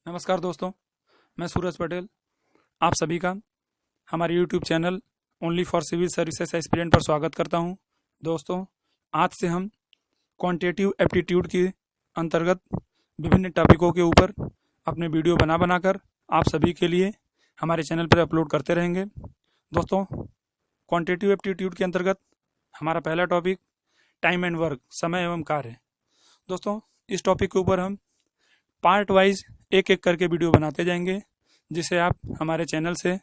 नमस्कार दोस्तों, मैं सूरज पटेल आप सभी का हमारे YouTube channel only for civil services aspirant पर स्वागत करता हूं। दोस्तों, आज से हम क्वांटिटेटिव एप्टीट्यूड के अंतर्गत विभिन्न टॉपिकों के ऊपर अपने वीडियो बनाकर आप सभी के लिए हमारे चैनल पर अपलोड करते रहेंगे। दोस्तों, क्वांटिटेटिव एप्टीट्यूड के अंतर्गत हमारा पहला टॉपिक टाइम एंड वर्क, समय एवं कार्य। दोस्तों, इस टॉपिक के ऊपर हम पार्ट वाइज एक एक करके वीडियो बनाते जाएंगे, जिसे आप हमारे चैनल से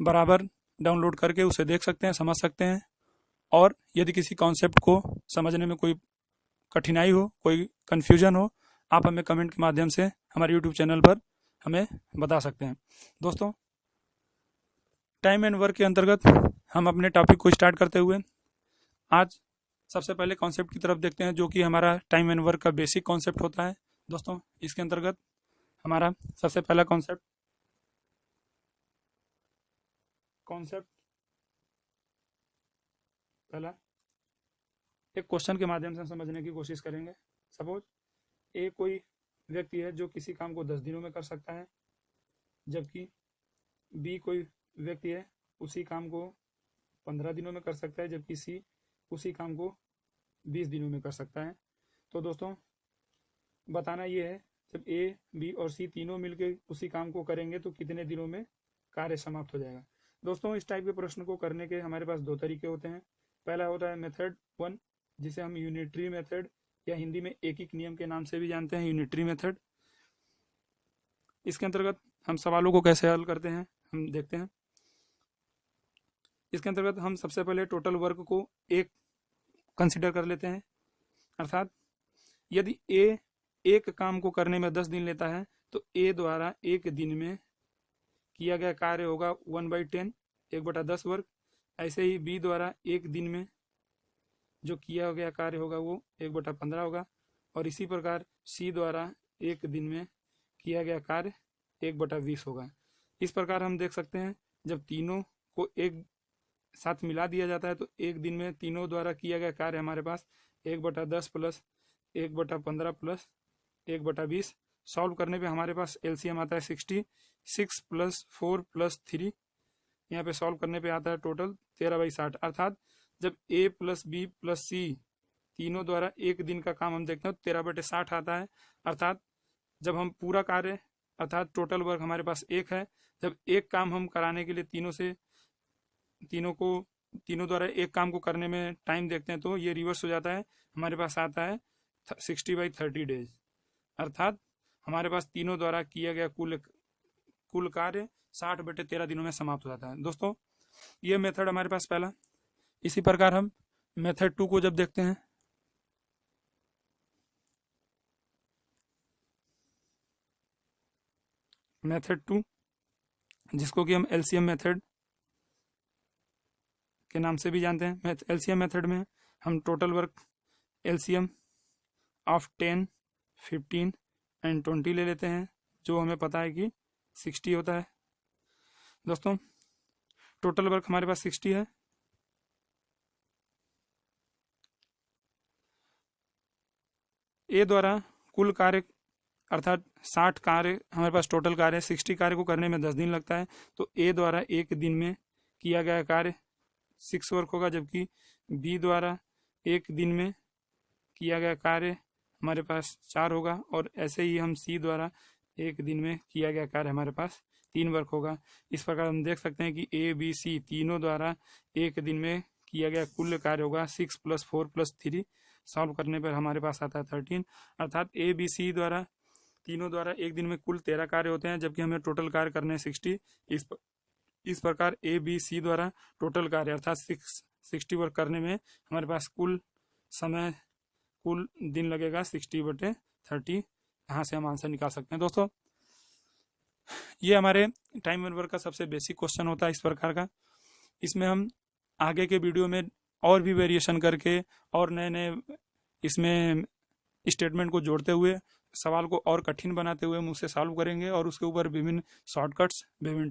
बराबर डाउनलोड करके उसे देख सकते हैं, समझ सकते हैं। और यदि किसी कॉन्सेप्ट को समझने में कोई कठिनाई हो, कोई कन्फ्यूजन हो, आप हमें कमेंट के माध्यम से हमारे यूट्यूब चैनल पर हमें बता सकते हैं। दोस्तों, टाइम एंड वर्क के अंतर्गत हम अपने टॉपिक को स्टार्ट करते हुए आज सबसे पहले कॉन्सेप्ट की तरफ देखते हैं, जो कि हमारा टाइम एंड वर्क का बेसिक कॉन्सेप्ट होता है। दोस्तों, इसके अंतर्गत हमारा सबसे पहला कॉन्सेप्ट पहला एक क्वेश्चन के माध्यम से समझने की कोशिश करेंगे। सपोज ए कोई व्यक्ति है जो किसी काम को 10 दिनों में कर सकता है, जबकि बी कोई व्यक्ति है उसी काम को 15 दिनों में कर सकता है, जबकि सी उसी काम को 20 दिनों में कर सकता है। तो दोस्तों, बताना ये है, जब ए, बी और सी तीनों मिलकर उसी काम को करेंगे तो कितने दिनों में कार्य समाप्त हो जाएगा। दोस्तों, इस टाइप के प्रश्न को करने के हमारे पास दो तरीके होते हैं। पहला होता है मेथड 1, जिसे हम यूनिटरी मेथड या हिंदी में एकीक नियम के नाम से भी जानते हैं, यूनिटरी मेथड। इसके अंतर्गत हम सवालों को कैसे हल करते हैं हम देखते हैं। इसके अंतर्गत हम सबसे पहले टोटल वर्क को एक कंसिडर कर लेते हैं, अर्थात यदि ए एक काम को करने में 10 दिन लेता है तो ए द्वारा एक दिन में किया गया कार्य होगा 1/10, 1/10 वर्ग। ऐसे ही बी द्वारा एक दिन में जो किया गया कार्य होगा वो 1/15 होगा, और इसी प्रकार सी द्वारा एक दिन में किया गया कार्य 1/20 होगा। इस प्रकार हम देख सकते हैं, जब तीनों को एक साथ मिला दिया जाता है तो एक दिन में तीनों द्वारा किया गया कार्य हमारे पास 1/10 प्लस 1/15 प्लस 1/20। सॉल्व करने पे हमारे पास एलसीएम आता है 60, 6 + 4 + 3। यहाँ पे सॉल्व करने पे आता है टोटल 13/60। अर्थात जब ए प्लस बी प्लस सी तीनों द्वारा एक दिन का काम हम देखते हैं तो 13/60 आता है। अर्थात जब हम पूरा कार्य अर्थात टोटल वर्क हमारे पास एक है, जब एक काम हम कराने के लिए तीनों द्वारा एक काम को करने में टाइम देखते हैं तो ये रिवर्स हो जाता है, हमारे पास आता है 60/30 डेज। अर्थात हमारे पास तीनों द्वारा किया गया कुल कार्य 60/13 दिनों में समाप्त हो जाता है। दोस्तों, ये मेथड हमारे पास पहला। इसी प्रकार हम मेथड 2 को जब देखते हैं, मेथड 2 जिसको कि हम एलसीएम मेथड के नाम से भी जानते हैं। एलसीएम मेथड में हम total work LCM of 10, 15 and 20 ले लेते हैं, जो हमें पता है कि 60 होता है। दोस्तों, टोटल वर्क हमारे पास 60 है। ए द्वारा कुल कार्य अर्थात 60 कार्य हमारे पास टोटल कार्य है, 60 कार्य को करने में 10 दिन लगता है, तो ए द्वारा एक दिन में किया गया कार्य 6 वर्क होगा, जबकि बी द्वारा एक दिन में किया गया कार्य हमारे पास 4 होगा, और ऐसे ही हम सी द्वारा एक दिन में किया गया कार्य हमारे पास 3 वर्क होगा। इस प्रकार हम देख सकते हैं कि ए बी सी तीनों द्वारा एक दिन में किया गया कुल कार्य होगा 6 + 4 + 3। सॉल्व करने पर हमारे पास आता है 13। अर्थात ए बी सी द्वारा तीनों द्वारा एक दिन में कुल 13 कार्य होते हैं, जबकि हमें टोटल कार्य करने हैं 60। इस प्रकार ए बी सी द्वारा टोटल कार्य अर्थात 60 वर्क करने में हमारे पास कुल दिन लगेगा 60/30। यहाँ से हम आंसर निकाल सकते हैं। दोस्तों, ये हमारे टाइम एंड वर्क का सबसे बेसिक क्वेश्चन होता है इस प्रकार का। इसमें हम आगे के वीडियो में और भी वेरिएशन करके और नए नए इसमें स्टेटमेंट को जोड़ते हुए सवाल को और कठिन बनाते हुए हम उसे सॉल्व करेंगे, और उसके ऊपर विभिन्न शॉर्टकट्स, विभिन्न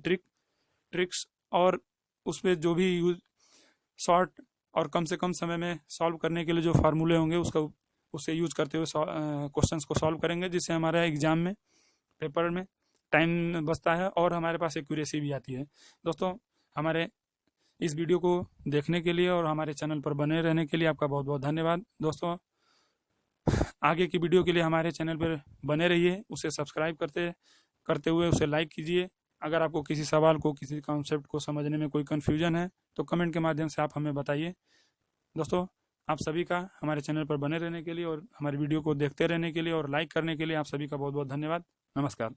ट्रिक्स और उसमें जो भी शॉर्ट और कम से कम समय में सॉल्व करने के लिए जो फार्मूले होंगे उससे यूज करते हुए क्वेश्चंस को सॉल्व करेंगे, जिससे हमारा एग्जाम में पेपर में टाइम बचता है और हमारे पास एक्यूरेसी भी आती है। दोस्तों, हमारे इस वीडियो को देखने के लिए और हमारे चैनल पर बने रहने के लिए आपका बहुत बहुत धन्यवाद। दोस्तों, आगे की वीडियो के लिए हमारे चैनल पर बने रहिए, उसे सब्सक्राइब करते करते हुए उसे लाइक कीजिए। अगर आपको किसी सवाल को, किसी कॉन्सेप्ट को समझने में कोई कन्फ्यूजन है तो कमेंट के माध्यम से आप हमें बताइए। दोस्तों, आप सभी का हमारे चैनल पर बने रहने के लिए और हमारी वीडियो को देखते रहने के लिए और लाइक करने के लिए आप सभी का बहुत बहुत धन्यवाद। नमस्कार।